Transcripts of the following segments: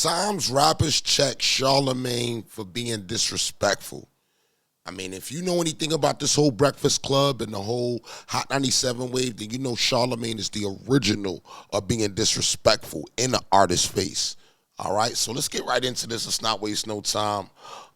Sometimes rappers check Charlamagne for being disrespectful. I mean, if you know anything about this whole Breakfast Club and the whole Hot 97 wave, then you know Charlamagne is the original of being disrespectful in the artist's face. All right, so let's get right into this. Let's not waste no time.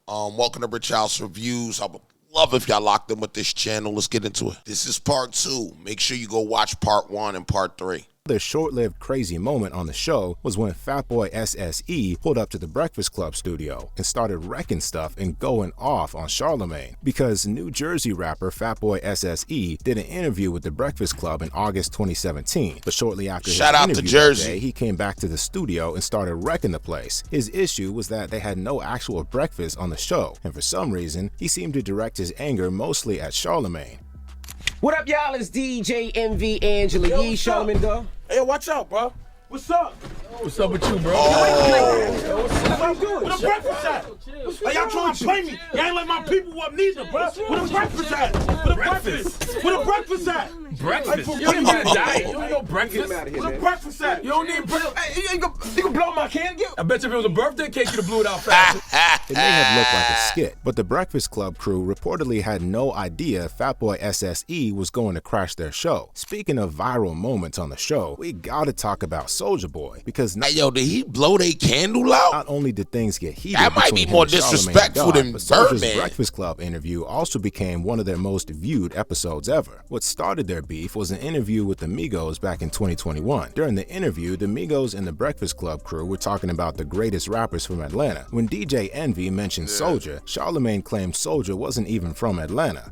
Welcome to Rich House Reviews. I would love if y'all locked in with this channel. Let's get into it. This is part 2. Make sure you go watch part 1 and part 3. The short-lived crazy moment on the show was when Fatboy SSE pulled up to the Breakfast Club studio and started wrecking stuff and going off on Charlamagne because New Jersey rapper Fatboy SSE did an interview with the Breakfast Club in August 2017. But shortly after his interview that day, he came back to the studio and started wrecking the place. His issue was that they had no actual breakfast on the show, and for some reason, he seemed to direct his anger mostly at Charlamagne. What up, y'all? It's DJ MV Angela Yee, Charlamagne Tha God. Hey, yo, watch out, bro. What's up? What's up with you, bro? What you doing? Where the breakfast at? Hey, y'all trying to play me? Y'all ain't let my people up neither, bro. Where the breakfast at? Where the breakfast? Where the breakfast at? Breakfast? You don't need a diet. You don't need no breakfast. Where the breakfast at? You don't need breakfast. Hey, you can blow my can? I bet you if it was a birthday cake, you'd have blew it out fast. It may have looked like a skit, but the Breakfast Club crew reportedly had no idea Fatboy SSE was going to crash their show. Speaking of viral moments on the show, we gotta talk about Soulja Boy because hey, yo, did he blow their candle out? Not only did things get heated, that might be more disrespectful than Birdman. Breakfast Club interview also became one of their most viewed episodes ever. What started their beef was an interview with the Migos back in 2021. During the interview, the Migos and the Breakfast Club crew were talking about the greatest rappers from Atlanta. When DJ Envy mentioned Soulja, Charlamagne claimed Soulja wasn't even from Atlanta.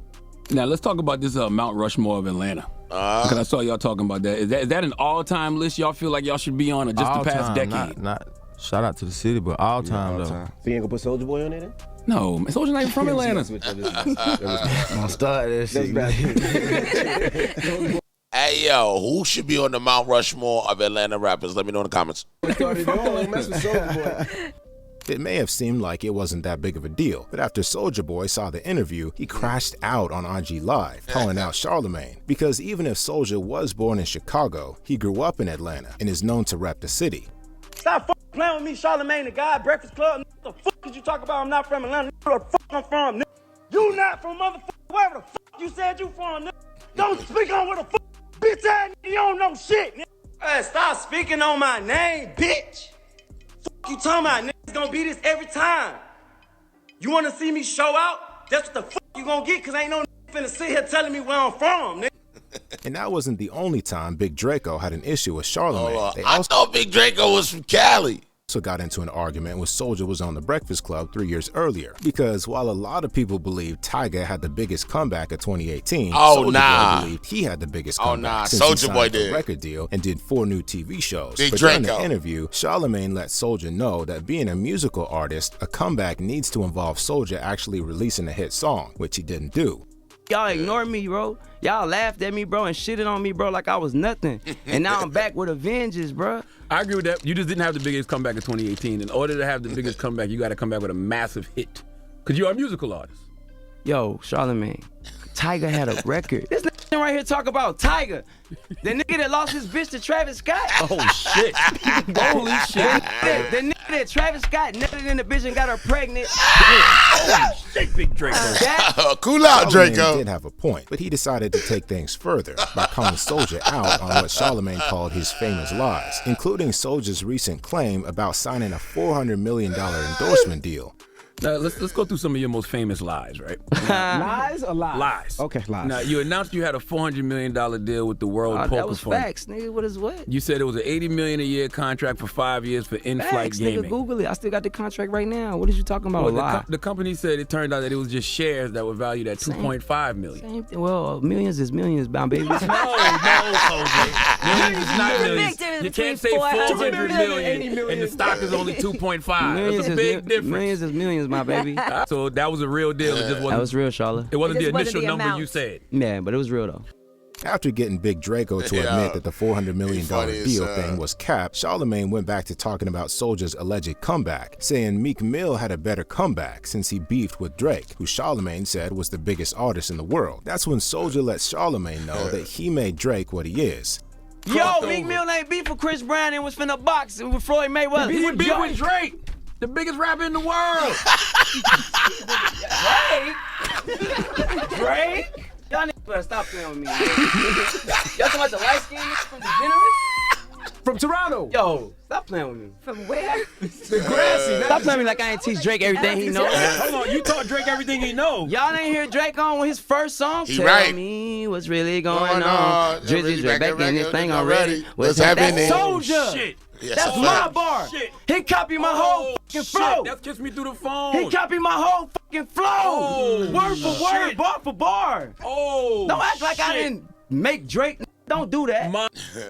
Now let's talk about this Mount Rushmore of Atlanta. Because I saw y'all talking about that. Is that an all-time list y'all feel like y'all should be on, or just all the past time, decade? Not shout out to the city, but all time though. So you ain't gonna put Soulja Boy on there then? No, man, Soulja not even from Atlanta. Don't start that shit. Hey, yo, who should be on the Mount Rushmore of Atlanta rappers? Let me know in the comments. It may have seemed like it wasn't that big of a deal, but after Soulja Boy saw the interview, he crashed out on IG Live, calling out Charlamagne. Because even if Soulja was born in Chicago, he grew up in Atlanta and is known to rep the city. Stop playing with me, Charlamagne Tha God, Breakfast Club. What the fuck did you talk about? I'm not from Atlanta. Where the fuck I'm from, nigga? You not from motherfucker, wherever the fuck you said you from, nigga. Don't speak on where the fuck, bitch ass nigga, you don't know shit, nigga. Hey, stop speaking on my name, bitch. Fuck you talking about, nigga. It's gonna be this every time. You wanna see me show out? That's what the fuck you gonna get, cause ain't no nigga finna sit here telling me where I'm from, nigga. And that wasn't the only time Big Draco had an issue with Charlamagne. I thought Big Draco was from Cali. Also got into an argument when Soulja was on the Breakfast Club 3 years earlier, because while a lot of people believe Tyga had the biggest comeback of 2018, Soulja Boy believed he had the biggest comeback since he signed a record deal and did 4 new TV shows. But during the interview, Charlamagne let Soulja know that being a musical artist, a comeback needs to involve Soulja actually releasing a hit song, which he didn't do. Y'all ignored me, bro. Y'all laughed at me, bro, and shitted on me, bro, like I was nothing. And now I'm back with a vengeance, bro. I agree with that. You just didn't have the biggest comeback of 2018. In order to have the biggest comeback, you got to come back with a massive hit. Because you're a musical artist. Yo, Charlamagne, Tyga had a record. This nigga right here talk about Tyga. The nigga that lost his bitch to Travis Scott. Oh, shit. Holy shit. The nigga that Travis Scott nutted in the bitch and got her pregnant. Holy shit, Big Draco. Cool out, Draco. Charlamagne did have a point, but he decided to take things further by calling Soulja out on what Charlamagne called his famous lies, including Soulja's recent claim about signing a $400 million endorsement deal. Now, let's go through some of your most famous lies, right? Lies or lies? Lies. Okay, lies. Now, you announced you had a $400 million deal with the World Poker Fund. That was facts, nigga. What is what? You said it was an $80 million a year contract for 5 years for in-flight gaming. Nigga, Google it. I still got the contract right now. What is you talking about? Well, the company said it turned out that it was just shares that were valued at $2.5 million. Same thing. Well, millions is millions, my baby. No, OJ. Millions is not millions. You can't say 400 million and the stock is only 2.5. That's a big difference. Millions is millions, my baby. So that was a real deal. It just wasn't. That was real, Charlotte. It wasn't the initial number you said. Yeah, but it was real though. After getting Big Draco to admit that the $400 million deal thing was capped, Charlamagne went back to talking about Soulja's alleged comeback, saying Meek Mill had a better comeback since he beefed with Drake, who Charlamagne said was the biggest artist in the world. That's when Soulja let Charlamagne know that he made Drake what he is. Yo, Meek Mill ain't beef with Chris Brown and was finna box with Floyd Mayweather. He beef with Drake, the biggest rapper in the world. Drake? Y'all niggas better stop playing with me. Y'all talking about the light skin from the Generous? From Toronto. Yo, stop playing with me. From where? The grassy. Stop playing with me like I ain't teach Drake everything he knows. Hold on, you taught Drake everything he knows. Y'all ain't hear Drake on with his first song? He Tell right. me what's really going on. Drizzy Drake back in this thing already. What's happening? That's Soldier. Shit. Yes, That's sir. my bar. Shit. He copied my whole fucking flow. That's Kiss Me Through the Phone. He copied my whole fucking flow. Word for word, bar for bar. Oh, Don't act like I didn't make Drake. Don't do that.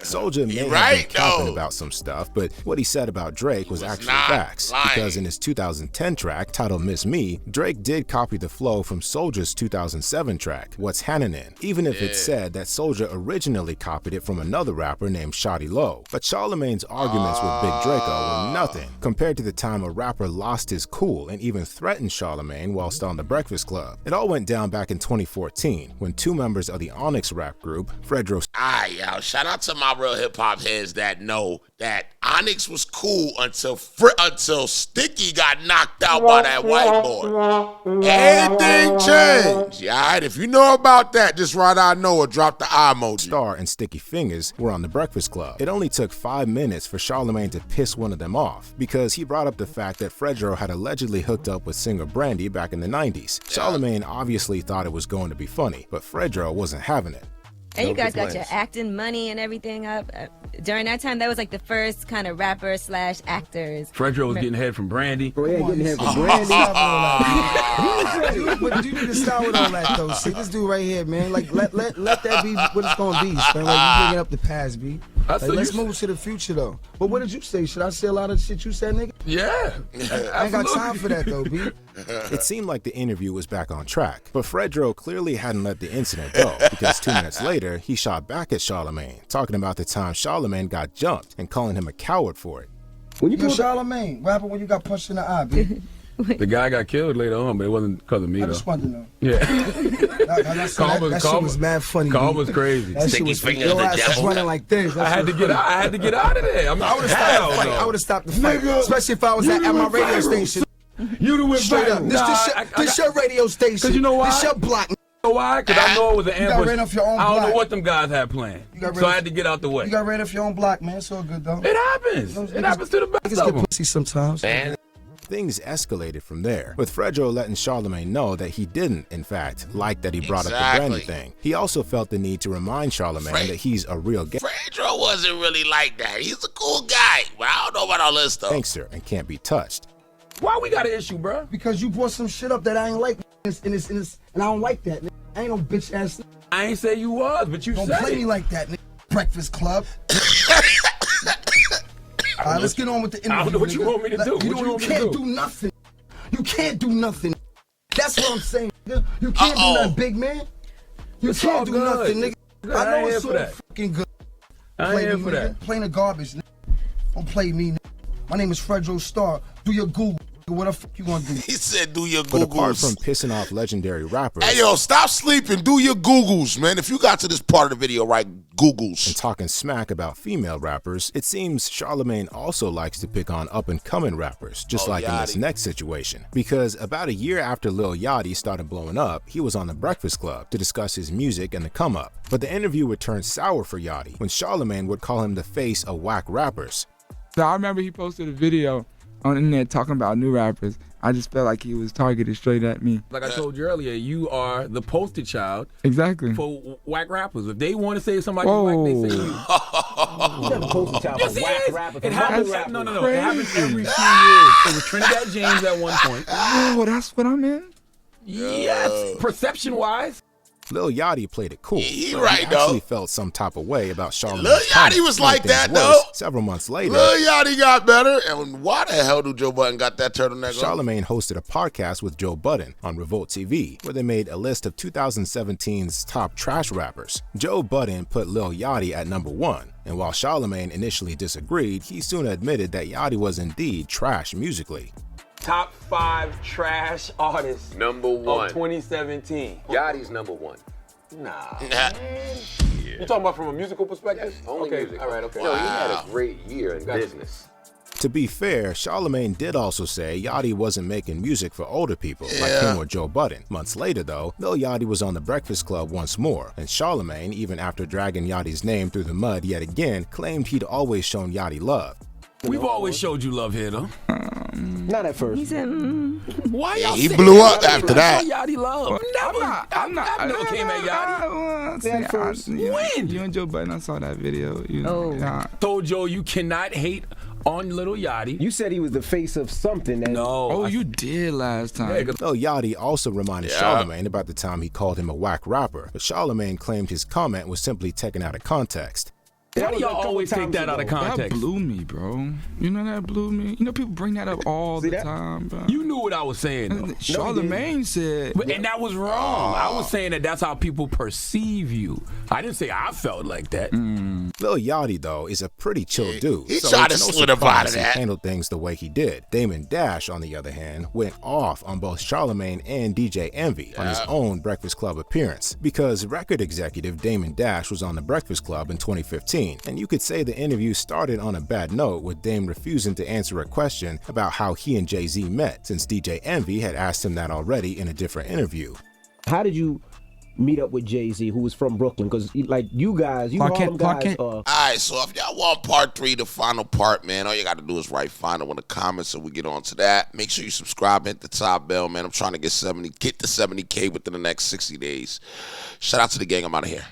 Soulja may have right, been capping though. about some stuff, but what he said about Drake was actually not facts. lying. Because in his 2010 track, titled Miss Me, Drake did copy the flow from Soulja's 2007 track, What's Hannanin', even if it said that Soulja originally copied it from another rapper named Shawty Lo. But Charlamagne's arguments with Big Draco were nothing compared to the time a rapper lost his cool and even threatened Charlamagne whilst on The Breakfast Club. It all went down back in 2014 when two members of the Onyx rap group, Fredro Yo, shout out to my real hip hop heads that know that Onyx was cool until Sticky got knocked out by that white boy. Everything changed. All right, if you know about that, just write I know or drop the eye emoji. Star and Sticky Fingers were on The Breakfast Club. It only took 5 minutes for Charlamagne to piss one of them off because he brought up the fact that Fredro had allegedly hooked up with singer Brandy back in the 90s. Charlamagne obviously thought it was going to be funny, but Fredro wasn't having it. And you guys got your acting money and everything up. During that time, that was like the first kind of rapper / actors. Fredro was getting head from Brandy. Bro, yeah, getting hit from Brandy. But you need to start with all that though. See this dude right here, man. Like let that be what it's gonna be. Man. Like you bringing up the past, B. Like, let's move to the future though. But what did you say? Should I say a lot of shit you said, nigga? Yeah. I ain't got time for that though, B. It seemed like the interview was back on track, but Fredro clearly hadn't let the incident go because 2 minutes later, he shot back at Charlamagne, talking about the time Charlamagne got jumped and calling him a coward for it. When you Charlamagne, what happened when you got punched in the eye, B? The guy got killed later on, but it wasn't because of me, I though. just wanted to know. Yeah. That shit was mad funny. Call B. was crazy. That shit was funny. Your ass was running like this. I had to get out of there. I would have stopped the fight, especially if I was at my radio station. You'd have went Straight up. This your radio station. Cause you know why? This your block. You know why? Because I know it was an ambush. You got ran off your own block. I don't know what them guys had planned. So I had to get out the way. You got ran off your own block, man. It's all good, though. It happens. It happens to the best Niggas of them. get pussy sometimes. Man. Things escalated from there, with Fredro letting Charlamagne know that he didn't, in fact, like that he brought up the Brandy thing. He also felt the need to remind Charlamagne that he's a real Fredro wasn't really like that. He's a cool guy, but I don't know about all this stuff. gangster and can't be touched. Why we got an issue, bro? Because you brought some shit up that I ain't like, and I don't like that. Nigga. I ain't no bitch ass. I ain't say you was, but you Don't said play it. me like that, nigga. Breakfast Club. All right, let's get on with the interview. I don't know what you want me to do. You can't do nothing. You can't do nothing. That's what I'm saying, nigga. You can't do nothing, big man. You can't do nothing, nigga. I know it's so fucking good. I ain't here for that. Playing the garbage, nigga. Don't play me, nigga. My name is Fredro Star. Do your Google. What the fuck you gonna do? He said do your But apart Googles. from pissing off legendary rappers Hey, yo, stop sleeping. Do your Googles, man. If you got to this part of the video, right, Googles. and talking smack about female rappers, it seems Charlamagne also likes to pick on up-and-coming rappers, just like in this next situation. Because about a year after Lil Yachty started blowing up, he was on The Breakfast Club to discuss his music and the come-up. But the interview would turn sour for Yachty when Charlamagne would call him the face of whack rappers. So I remember he posted a video on the internet talking about new rappers. I just felt like he was targeted straight at me. Like I told you earlier, you are the poster child Exactly. for whack rappers. If they want to say somebody's whack, they say you. You never poster child for whack rappers. It happens. No. Crazy. It happens every few years. It was Trinidad James at one point. Oh, that's what I'm in? Yes. Perception-wise. Lil Yachty played it cool. He but right, he actually though. felt some type of way about Charlamagne. Lil Yachty was like that, though. Several months later, Lil Yachty got better. And why the hell do Joe Budden got that turtleneck on? Charlamagne hosted a podcast with Joe Budden on Revolt TV, where they made a list of 2017's top trash rappers. Joe Budden put Lil Yachty at number 1, and while Charlamagne initially disagreed, he soon admitted that Yachty was indeed trash musically. Top 5 trash artists Number 1. of 2017. Yachty's number 1. Nah. Nah. You talking about from a musical perspective? Yes, only music. All right, okay. No, he had a great year in business. To be fair, Charlamagne did also say Yachty wasn't making music for older people like him or Joe Budden. Months later, though, Lil Yachty was on The Breakfast Club once more, and Charlamagne, even after dragging Yachty's name through the mud yet again, claimed he'd always shown Yachty love. We've always showed you love here, though. Not at first. He said, Why y'all he blew up after that. Yachty love. I never came at Yachty. At first. When? You and Joe Budden, I saw that video. You know, Told Joe you cannot hate on Lil Yachty. You said he was the face of something. That Oh, you did last time. Lil Yachty also reminded Charlamagne about the time he called him a whack rapper, but Charlamagne claimed his comment was simply taken out of context. Why do y'all always take that out of context? That blew me, bro. You know that blew me? You know people bring that up all the time, bro. You knew what I was saying, though. Charlamagne said. And that was wrong. I was saying that's how people perceive you. I didn't say I felt like that. Lil Yachty, though, is a pretty chill dude. He so tried to it's no slip up out of surprise he that. handled things the way he did. Damon Dash, on the other hand, went off on both Charlamagne and DJ Envy on his own Breakfast Club appearance, because record executive Damon Dash was on The Breakfast Club in 2015, and you could say the interview started on a bad note with Dame refusing to answer a question about how he and Jay-Z met, since DJ Envy had asked him that already in a different interview. How did you meet up with Jay-Z, who was from Brooklyn? Because like you guys, you Harlem guys. All right, so if y'all want part 3, the final part, man, all you got to do is write final in the comments so we get on to that. Make sure you subscribe, hit the top bell, man. I'm trying to get to 70K within the next 60 days. Shout out to the gang. I'm out of here.